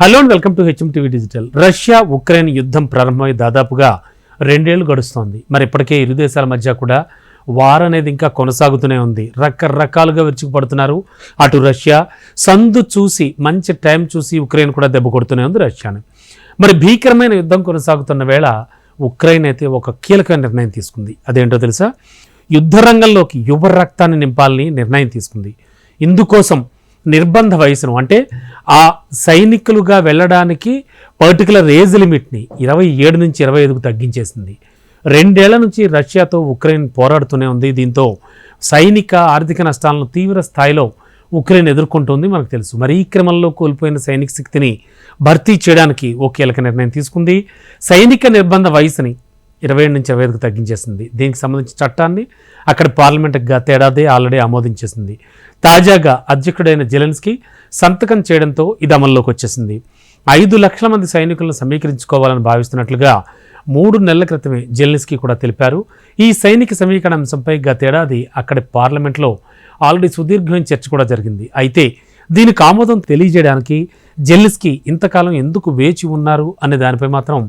Hello and welcome to HMTV digital. Russia Ukraine యుద్ధం ప్రారంభమై దాదాపుగా 2 ఏళ్లు గడుస్తోంది. మరి ఇప్పటికే ఇరు దేశాల మధ్య కూడా వార్ అనేది ఇంకా కొనసాగుతూనే ఉంది. రకరకాలుగా విరుచుకుపడుతున్నారు. అటు రష్యా సందు చూసి మంచి టైం చూసి ఉక్రెయిన్ కూడా దెబ్బ కొడుతూనే ఉంది రష్యాని. మరి భీకరమైన యుద్ధం కొనసాగుతున్న వేళ ఉక్రెయిన్ అయితే ఒక కీలక నిర్ణయం తీసుకుంది. అదేంటో తెలుసా? యుద్ధ రంగంలోకి యువ రక్తాన్ని నింపాలని నిర్ణయం తీసుకుంది. ఇందుకోసం నిర్బంధ వయసును అంటే ఆ సైనికులుగా వెళ్ళడానికి పర్టికులర్ ఏజ్ లిమిట్ని 27 నుంచి 25కు తగ్గించేసింది. 2 ఏళ్ల నుంచి రష్యాతో ఉక్రెయిన్ పోరాడుతూనే ఉంది. దీంతో సైనిక ఆర్థిక నష్టాలను తీవ్ర స్థాయిలో ఉక్రెయిన్ ఎదుర్కొంటుంది మనకు తెలుసు. మరి ఈ క్రమంలో కోల్పోయిన సైనిక శక్తిని భర్తీ చేయడానికి ఓ కీలక నిర్ణయం తీసుకుంది. సైనిక నిర్బంధ వయసుని 27 నుంచి 25కు తగ్గించేసింది. దీనికి సంబంధించిన చట్టాన్ని అక్కడ పార్లమెంట్ గతేడాది ఆల్రెడీ ఆమోదించేసింది. తాజాగా అధ్యక్షుడైన జెలెన్స్కీ సంతకం చేయడంతో ఇది అమల్లోకి వచ్చేసింది. 5 లక్షల మంది సైనికులను సమీకరించుకోవాలని భావిస్తున్నట్లుగా 3 నెలల క్రితమే జెలెన్స్కీ కూడా తెలిపారు. ఈ సైనిక సమీకరణ అంశంపై గతేడాది అక్కడి పార్లమెంట్లో ఆల్రెడీ సుదీర్ఘమైన చర్చ కూడా జరిగింది. అయితే దీనికి ఆమోదం తెలియజేయడానికి జెలెన్స్కీ ఇంతకాలం ఎందుకు వేచి ఉన్నారు అనే దానిపై మాత్రం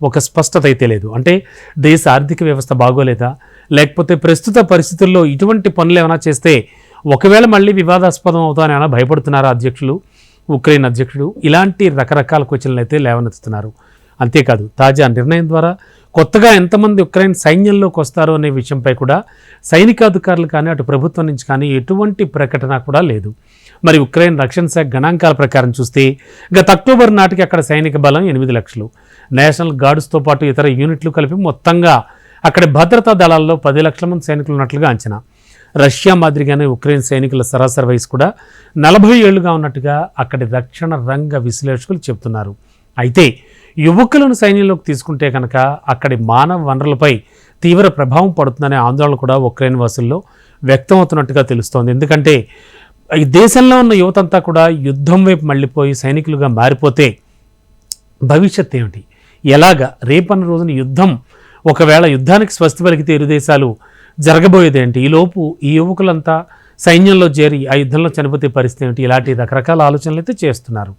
ఒక స్పష్టత అయితే లేదు. అంటే దేశ ఆర్థిక వ్యవస్థ బాగోలేదా, లేకపోతే ప్రస్తుత పరిస్థితుల్లో ఇటువంటి పనులు ఏమైనా చేస్తే ఒకవేళ మళ్ళీ వివాదాస్పదం అవుతానని ఏమైనా భయపడుతున్నారా ఉక్రెయిన్ అధ్యక్షుడు? ఇలాంటి రకరకాల క్వశ్చన్లు అయితే లేవనెత్తుతున్నారు. అంతేకాదు తాజా నిర్ణయం ద్వారా కొత్తగా ఎంతమంది ఉక్రెయిన్ సైన్యంలోకి వస్తారో అనే విషయంపై కూడా సైనికాధికారులు కానీ అటు ప్రభుత్వం నుంచి కానీ ఎటువంటి ప్రకటన కూడా లేదు. మరి ఉక్రెయిన్ రక్షణ శాఖ గణాంకాల ప్రకారం చూస్తే గత అక్టోబర్ నాటికి అక్కడ సైనిక బలం 8 లక్షలు, నేషనల్ గార్డ్స్తో పాటు ఇతర యూనిట్లు కలిపి మొత్తంగా అక్కడ భద్రతా దళాల్లో 10 లక్షల మంది సైనికులు ఉన్నట్లుగా అంచనా. రష్యా మాదిరిగానే ఉక్రెయిన్ సైనికుల సరాసరి వయసు కూడా 40 ఏళ్లుగా ఉన్నట్టుగా అక్కడి రక్షణ రంగ విశ్లేషకులు చెబుతున్నారు. అయితే యువకులను సైన్యంలోకి తీసుకుంటే కనుక అక్కడి మానవ వనరులపై తీవ్ర ప్రభావం పడుతుందనే ఆందోళన కూడా ఉక్రెయిన్ వాసుల్లో వ్యక్తమవుతున్నట్టుగా తెలుస్తోంది. ఎందుకంటే ఈ దేశంలో ఉన్న యువతంతా కూడా యుద్ధం వైపు మళ్ళీపోయి సైనికులుగా మారిపోతే భవిష్యత్ ఏమిటి, ఎలాగా రేపన్న రోజున యుద్ధం ఒకవేళ యుద్ధానికి స్వస్తి పలికితే ఇరు దేశాలు జరగబోయేదేంటి, ఈలోపు ఈ యువకులంతా సైన్యంలో చేరి ఆ యుద్ధంలో చనిపోతే పరిస్థితి ఏమిటి, ఇలాంటి రకరకాల ఆలోచనలు అయితే చేస్తున్నారు.